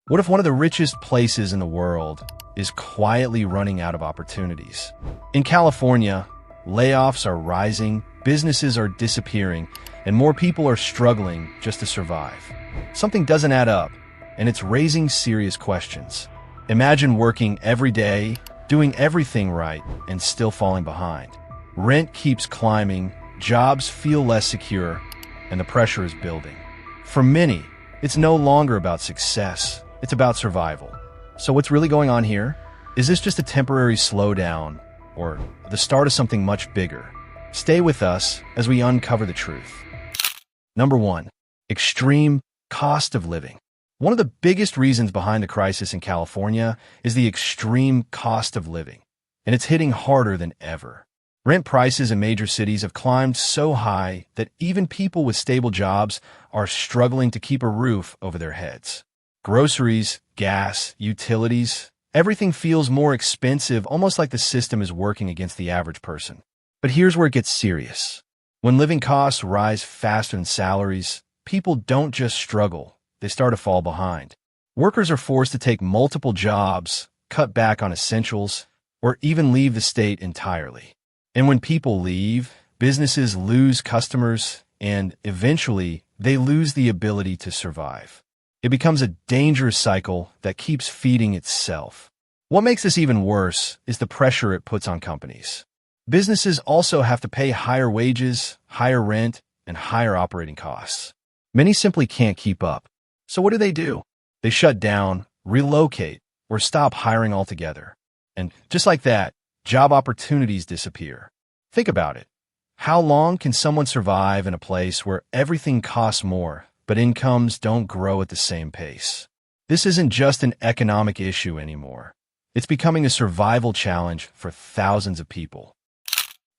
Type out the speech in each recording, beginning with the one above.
What if one of the richest places in the world is quietly running out of opportunities? In California, layoffs are rising, businesses are disappearing, and more people are struggling just to survive. Something doesn't add up, and it's raising serious questions. Imagine working every day, doing everything right, and still falling behind. Rent keeps climbing, jobs feel less secure, and the pressure is building. For many, it's no longer about success. It's about survival. So what's really going on here? Is this just a temporary slowdown or the start of something much bigger? Stay with us as we uncover the truth. Number 1, extreme cost of living. One of the biggest reasons behind the crisis in California is the extreme cost of living, and it's hitting harder than ever. Rent prices in major cities have climbed so high that even people with stable jobs are struggling to keep a roof over their heads. Groceries, gas, utilities, everything feels more expensive, almost like the system is working against the average person. But here's where it gets serious. When living costs rise faster than salaries, people don't just struggle, they start to fall behind. Workers are forced to take multiple jobs, cut back on essentials, or even leave the state entirely. And when people leave, businesses lose customers, and eventually they lose the ability to survive. It becomes a dangerous cycle that keeps feeding itself. What makes this even worse is the pressure it puts on companies. Businesses also have to pay higher wages, higher rent, and higher operating costs. Many simply can't keep up. So what do? They shut down, relocate, or stop hiring altogether. And just like that, job opportunities disappear. Think about it. How long can someone survive in a place where everything costs more, but incomes don't grow at the same pace? This isn't just an economic issue anymore. It's becoming a survival challenge for thousands of people.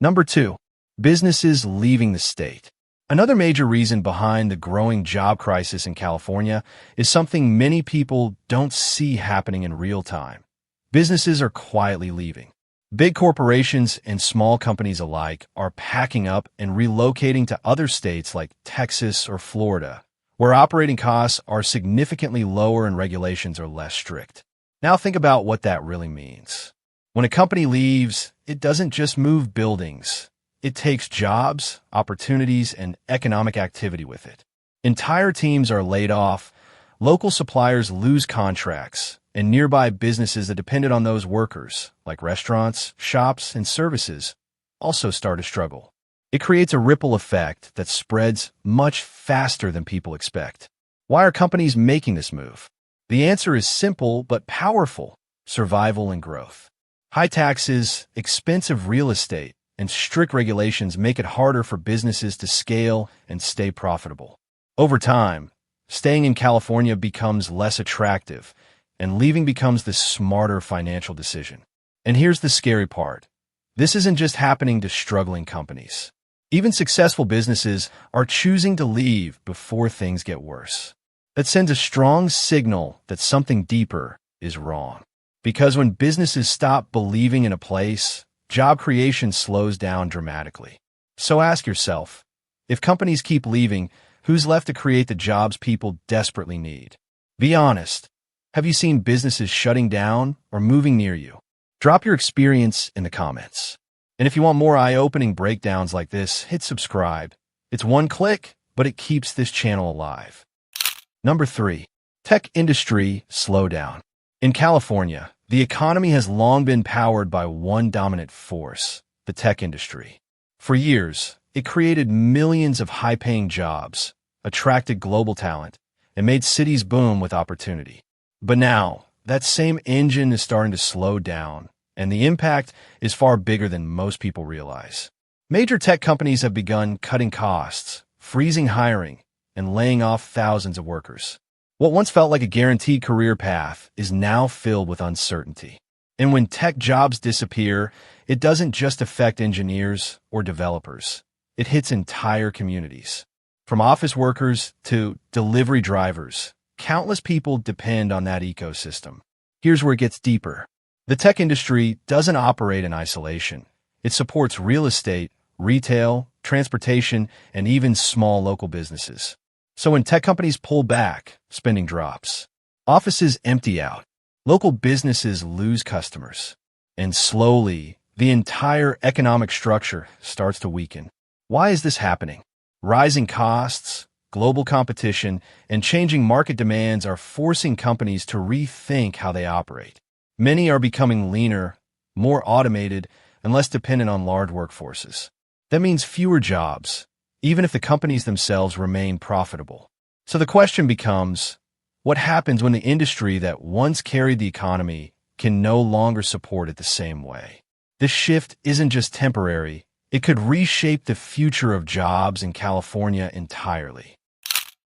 Number 2, businesses leaving the state. Another major reason behind the growing job crisis in California is something many people don't see happening in real time. Businesses are quietly leaving. Big corporations and small companies alike are packing up and relocating to other states like Texas or Florida, where operating costs are significantly lower and regulations are less strict. Now think about what that really means. When a company leaves, it doesn't just move buildings. It takes jobs, opportunities, and economic activity with it. Entire teams are laid off, local suppliers lose contracts, and nearby businesses that depended on those workers, like restaurants, shops, and services, also start to struggle. It creates a ripple effect that spreads much faster than people expect. Why are companies making this move? The answer is simple but powerful: survival and growth. High taxes, expensive real estate, and strict regulations make it harder for businesses to scale and stay profitable. Over time, staying in California becomes less attractive, and leaving becomes the smarter financial decision. And here's the scary part. This isn't just happening to struggling companies. Even successful businesses are choosing to leave before things get worse. That sends a strong signal that something deeper is wrong. Because when businesses stop believing in a place, job creation slows down dramatically. So ask yourself, if companies keep leaving, who's left to create the jobs people desperately need? Be honest. Have you seen businesses shutting down or moving near you? Drop your experience in the comments. And if you want more eye-opening breakdowns like this, hit subscribe. It's one click, but it keeps this channel alive. Number 3, tech industry slowdown. In California, the economy has long been powered by one dominant force: the tech industry. For years, it created millions of high-paying jobs, attracted global talent, and made cities boom with opportunity. But now, that same engine is starting to slow down, and the impact is far bigger than most people realize. Major tech companies have begun cutting costs, freezing hiring, and laying off thousands of workers. What once felt like a guaranteed career path is now filled with uncertainty. And when tech jobs disappear, it doesn't just affect engineers or developers. It hits entire communities. From office workers to delivery drivers, countless people depend on that ecosystem. Here's where it gets deeper. The tech industry doesn't operate in isolation. It supports real estate, retail, transportation, and even small local businesses. So when tech companies pull back, spending drops. Offices empty out. Local businesses lose customers. And slowly, the entire economic structure starts to weaken. Why is this happening? Rising costs, global competition, and changing market demands are forcing companies to rethink how they operate. Many are becoming leaner, more automated, and less dependent on large workforces. That means fewer jobs, even if the companies themselves remain profitable. So the question becomes, what happens when the industry that once carried the economy can no longer support it the same way? This shift isn't just temporary. It could reshape the future of jobs in California entirely.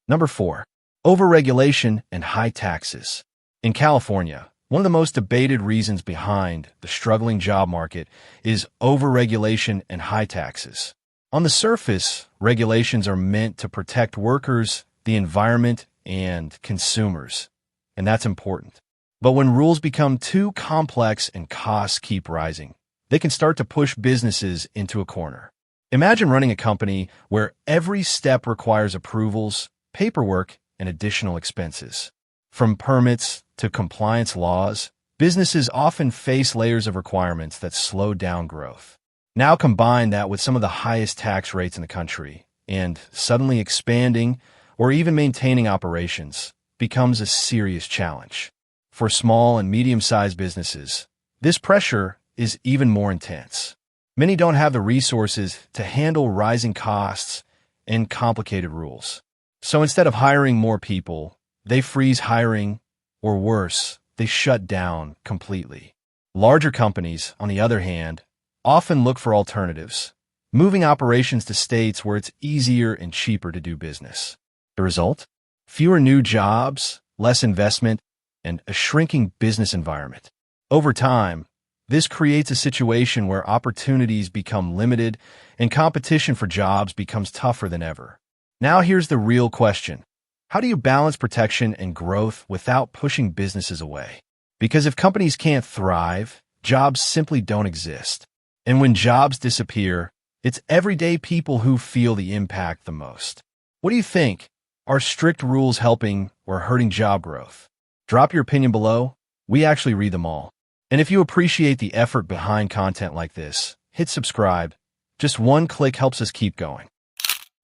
Number 4, overregulation and high taxes. In California, one of the most debated reasons behind the struggling job market is overregulation and high taxes. On the surface, regulations are meant to protect workers, the environment, and consumers, and that's important. But when rules become too complex and costs keep rising, they can start to push businesses into a corner. Imagine running a company where every step requires approvals, paperwork, and additional expenses. From permits to compliance laws, businesses often face layers of requirements that slow down growth. Now combine that with some of the highest tax rates in the country, and suddenly expanding or even maintaining operations becomes a serious challenge. For small and medium-sized businesses, this pressure is even more intense. Many don't have the resources to handle rising costs and complicated rules. So instead of hiring more people, they freeze hiring, or worse, they shut down completely. Larger companies, on the other hand, often look for alternatives, moving operations to states where it's easier and cheaper to do business. The result? Fewer new jobs, less investment, and a shrinking business environment. Over time, this creates a situation where opportunities become limited and competition for jobs becomes tougher than ever. Now here's the real question. How do you balance protection and growth without pushing businesses away? Because if companies can't thrive, jobs simply don't exist. And when jobs disappear, it's everyday people who feel the impact the most. What do you think? Are strict rules helping or hurting job growth? Drop your opinion below. We actually read them all. And if you appreciate the effort behind content like this, hit subscribe. Just one click helps us keep going.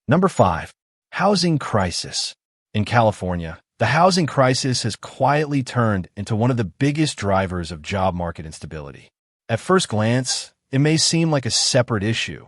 Number 5, housing crisis. In California, the housing crisis has quietly turned into one of the biggest drivers of job market instability. At first glance, it may seem like a separate issue,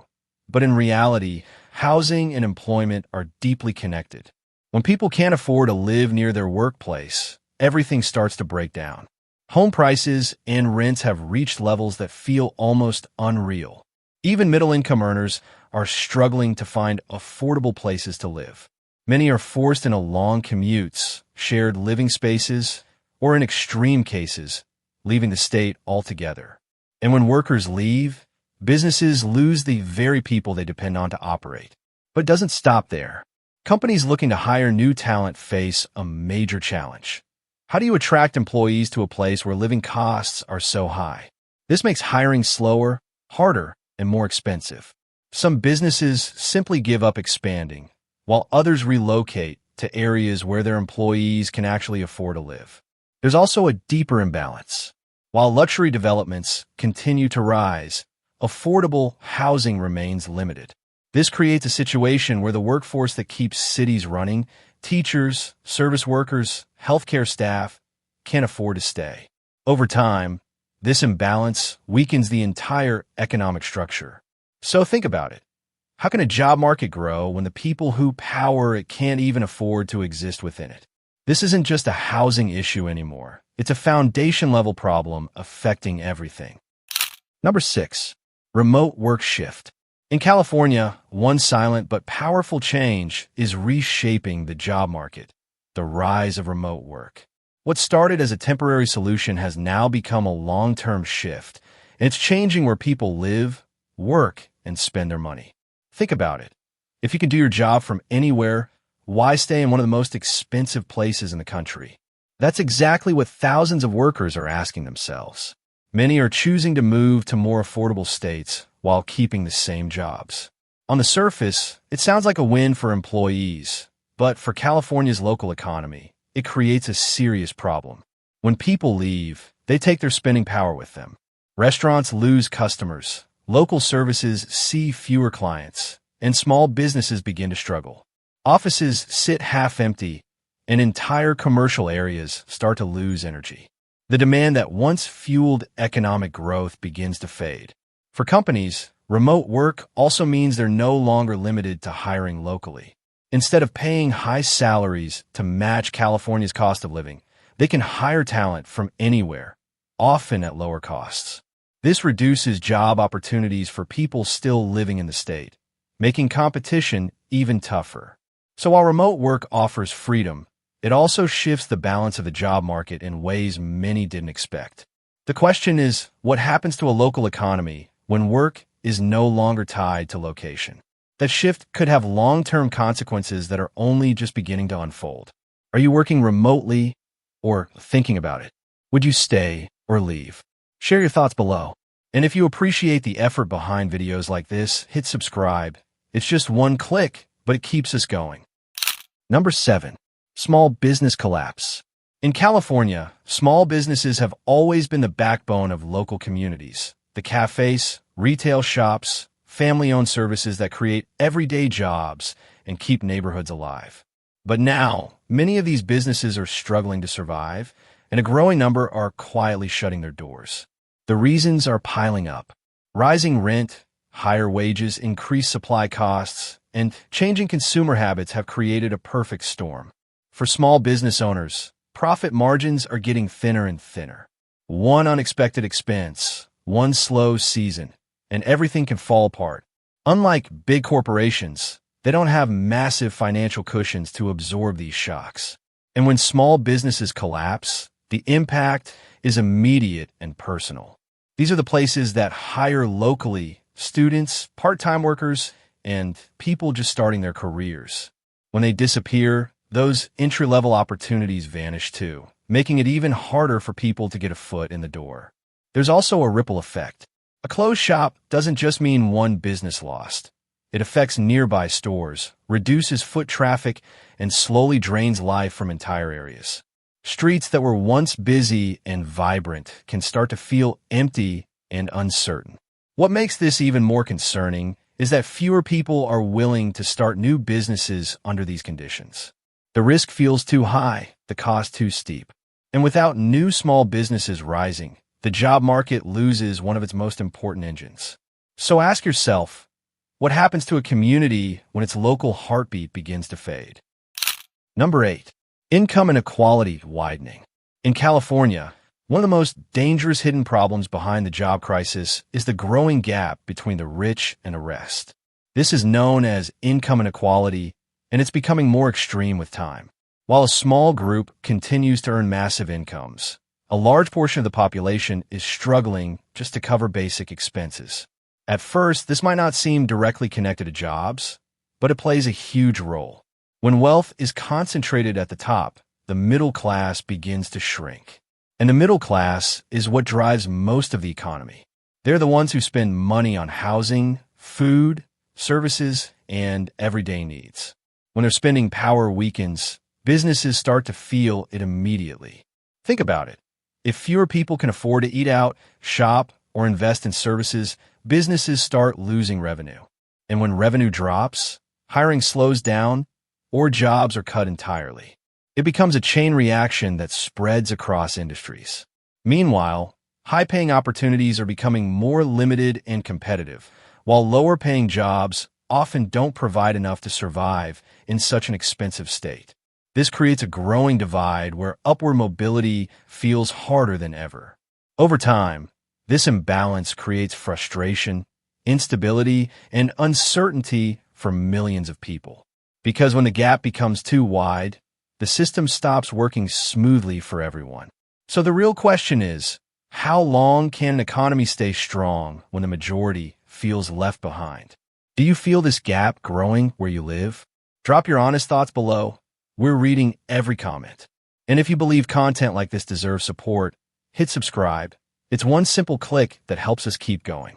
but in reality, housing and employment are deeply connected. When people can't afford to live near their workplace, everything starts to break down. Home prices and rents have reached levels that feel almost unreal. Even middle-income earners are struggling to find affordable places to live. Many are forced into long commutes, shared living spaces, or in extreme cases, leaving the state altogether. And when workers leave, businesses lose the very people they depend on to operate. But it doesn't stop there. Companies looking to hire new talent face a major challenge. How do you attract employees to a place where living costs are so high? This makes hiring slower, harder, and more expensive. Some businesses simply give up expanding, while others relocate to areas where their employees can actually afford to live. There's also a deeper imbalance. While luxury developments continue to rise, affordable housing remains limited. This creates a situation where the workforce that keeps cities running, teachers, service workers, healthcare staff, can't afford to stay. Over time, this imbalance weakens the entire economic structure. So think about it. How can a job market grow when the people who power it can't even afford to exist within it? This isn't just a housing issue anymore. It's a foundation-level problem affecting everything. Number 6, remote work shift. In California, one silent but powerful change is reshaping the job market: the rise of remote work. What started as a temporary solution has now become a long-term shift, and it's changing where people live, work, and spend their money. Think about it. If you can do your job from anywhere, why stay in one of the most expensive places in the country? That's exactly what thousands of workers are asking themselves. Many are choosing to move to more affordable states while keeping the same jobs. On the surface, it sounds like a win for employees, but for California's local economy, it creates a serious problem. When people leave, they take their spending power with them. Restaurants lose customers, local services see fewer clients, and small businesses begin to struggle. Offices sit half empty, and entire commercial areas start to lose energy. The demand that once fueled economic growth begins to fade. For companies, remote work also means they're no longer limited to hiring locally. Instead of paying high salaries to match California's cost of living, they can hire talent from anywhere, often at lower costs. This reduces job opportunities for people still living in the state, making competition even tougher. So while remote work offers freedom, it also shifts the balance of the job market in ways many didn't expect. The question is, what happens to a local economy when work is no longer tied to location? That shift could have long-term consequences that are only just beginning to unfold. Are you working remotely or thinking about it? Would you stay or leave? Share your thoughts below. And if you appreciate the effort behind videos like this, hit subscribe. It's just one click, but it keeps us going. Number 7. Small business collapse. In California, small businesses have always been the backbone of local communities. The cafes, retail shops, family-owned services that create everyday jobs and keep neighborhoods alive. But now, many of these businesses are struggling to survive, and a growing number are quietly shutting their doors. The reasons are piling up. Rising rent, higher wages, increased supply costs, and changing consumer habits have created a perfect storm. For small business owners, profit margins are getting thinner and thinner. One unexpected expense, one slow season, and everything can fall apart. Unlike big corporations, they don't have massive financial cushions to absorb these shocks. And when small businesses collapse, the impact is immediate and personal. These are the places that hire locally, students, part-time workers, and people just starting their careers. When they disappear, those entry-level opportunities vanish too, making it even harder for people to get a foot in the door. There's also a ripple effect. A closed shop doesn't just mean one business lost. It affects nearby stores, reduces foot traffic, and slowly drains life from entire areas. Streets that were once busy and vibrant can start to feel empty and uncertain. What makes this even more concerning is that fewer people are willing to start new businesses under these conditions. The risk feels too high, the cost too steep. And without new small businesses rising, the job market loses one of its most important engines. So ask yourself, what happens to a community when its local heartbeat begins to fade? Number 8. Income inequality widening. In California, one of the most dangerous hidden problems behind the job crisis is the growing gap between the rich and the rest. This is known as income inequality, and it's becoming more extreme with time. While a small group continues to earn massive incomes, a large portion of the population is struggling just to cover basic expenses. At first, this might not seem directly connected to jobs, but it plays a huge role. When wealth is concentrated at the top, the middle class begins to shrink. And the middle class is what drives most of the economy. They're the ones who spend money on housing, food, services, and everyday needs. When their spending power weakens, businesses start to feel it immediately. Think about it. If fewer people can afford to eat out, shop, or invest in services, businesses start losing revenue. And when revenue drops, hiring slows down, or jobs are cut entirely. It becomes a chain reaction that spreads across industries. Meanwhile, high-paying opportunities are becoming more limited and competitive, while lower-paying jobs often don't provide enough to survive in such an expensive state. This creates a growing divide where upward mobility feels harder than ever. Over time, this imbalance creates frustration, instability, and uncertainty for millions of people. Because when the gap becomes too wide, the system stops working smoothly for everyone. So the real question is, how long can an economy stay strong when the majority feels left behind? Do you feel this gap growing where you live? Drop your honest thoughts below. We're reading every comment. And if you believe content like this deserves support, hit subscribe. It's one simple click that helps us keep going.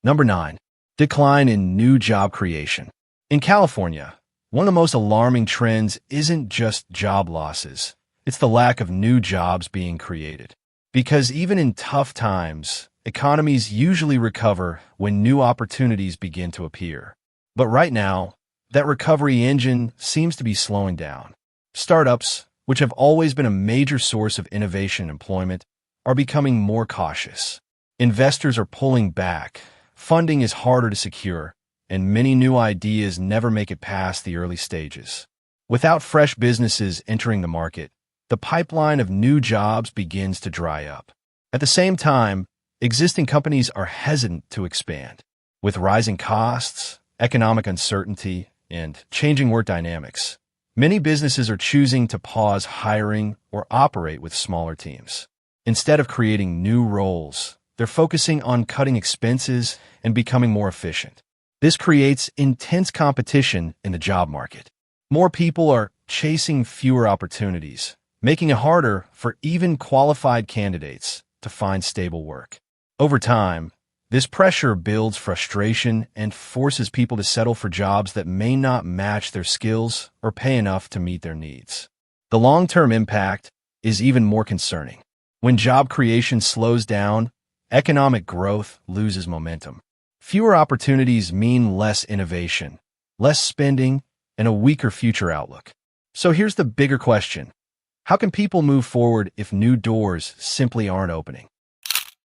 Number 9. Decline in new job creation. In California, One of the most alarming trends isn't just job losses. It's the lack of new jobs being created. Because even in tough times, economies usually recover when new opportunities begin to appear. But right now, that recovery engine seems to be slowing down. Startups, which have always been a major source of innovation and employment, are becoming more cautious. Investors are pulling back, funding is harder to secure, and many new ideas never make it past the early stages. Without fresh businesses entering the market, the pipeline of new jobs begins to dry up. At the same time, existing companies are hesitant to expand. With rising costs, economic uncertainty, and changing work dynamics, many businesses are choosing to pause hiring or operate with smaller teams. Instead of creating new roles, they're focusing on cutting expenses and becoming more efficient. This creates intense competition in the job market. More people are chasing fewer opportunities, making it harder for even qualified candidates to find stable work. Over time, this pressure builds frustration and forces people to settle for jobs that may not match their skills or pay enough to meet their needs. The long-term impact is even more concerning. When job creation slows down, economic growth loses momentum. Fewer opportunities mean less innovation, less spending, and a weaker future outlook. So here's the bigger question. How can people move forward if new doors simply aren't opening?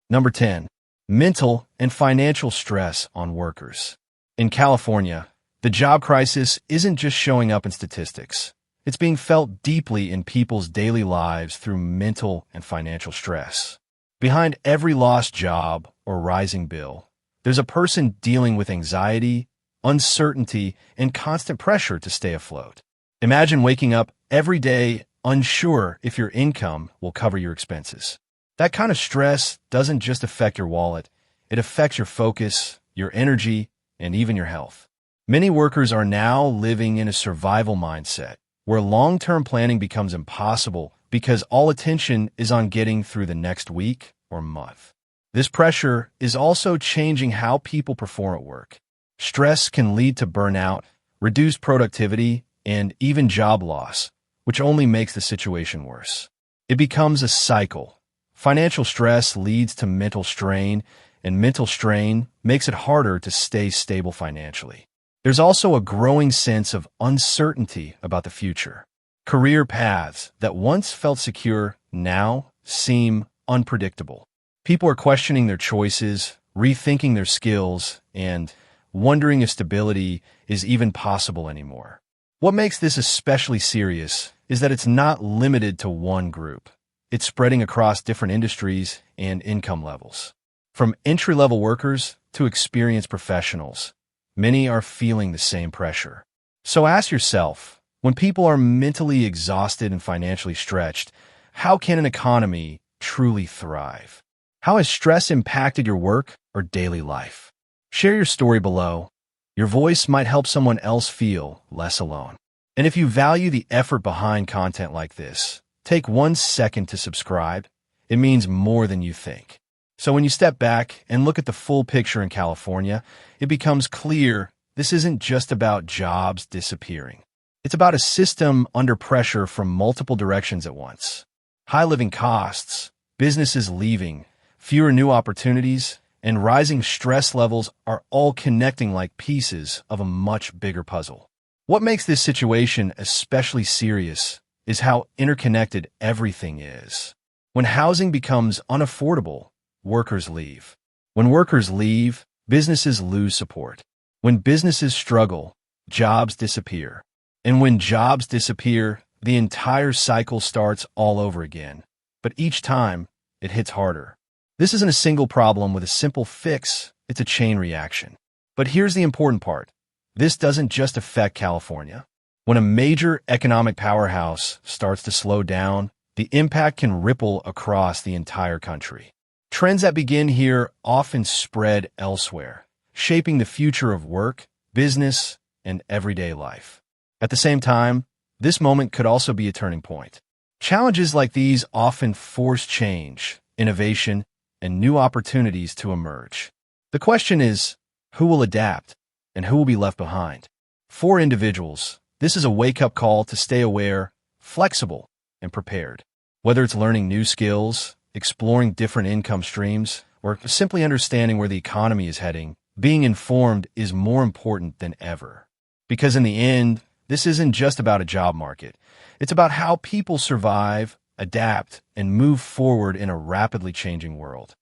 Number 10. Mental and financial stress on workers. In California, the job crisis isn't just showing up in statistics. It's being felt deeply in people's daily lives through mental and financial stress. Behind every lost job or rising bill, there's a person dealing with anxiety, uncertainty, and constant pressure to stay afloat. Imagine waking up every day unsure if your income will cover your expenses. That kind of stress doesn't just affect your wallet, it affects your focus, your energy, and even your health. Many workers are now living in a survival mindset, where long-term planning becomes impossible because all attention is on getting through the next week or month. This pressure is also changing how people perform at work. Stress can lead to burnout, reduced productivity, and even job loss, which only makes the situation worse. It becomes a cycle. Financial stress leads to mental strain, and mental strain makes it harder to stay stable financially. There's also a growing sense of uncertainty about the future. Career paths that once felt secure now seem unpredictable. People are questioning their choices, rethinking their skills, and wondering if stability is even possible anymore. What makes this especially serious is that it's not limited to one group. It's spreading across different industries and income levels. From entry-level workers to experienced professionals, many are feeling the same pressure. So ask yourself, when people are mentally exhausted and financially stretched, how can an economy truly thrive? How has stress impacted your work or daily life? Share your story below. Your voice might help someone else feel less alone. And if you value the effort behind content like this, take 1 second to subscribe. It means more than you think. So when you step back and look at the full picture in California, it becomes clear this isn't just about jobs disappearing. It's about a system under pressure from multiple directions at once. High living costs, businesses leaving, fewer new opportunities, and rising stress levels are all connecting like pieces of a much bigger puzzle. What makes this situation especially serious is how interconnected everything is. When housing becomes unaffordable, workers leave. When workers leave, businesses lose support. When businesses struggle, jobs disappear. And when jobs disappear, the entire cycle starts all over again. But each time, it hits harder. This isn't a single problem with a simple fix, it's a chain reaction. But here's the important part. This doesn't just affect California. When a major economic powerhouse starts to slow down, the impact can ripple across the entire country. Trends that begin here often spread elsewhere, shaping the future of work, business, and everyday life. At the same time, this moment could also be a turning point. Challenges like these often force change, innovation, and new opportunities to emerge. The question is, who will adapt and who will be left behind? For individuals, This is a wake-up call to stay aware, flexible, and prepared. Whether it's learning new skills, exploring different income streams, or simply understanding where the economy is heading, being informed is more important than ever. Because in the end, this isn't just about a job market. It's about how people survive, adapt, and move forward in a rapidly changing world.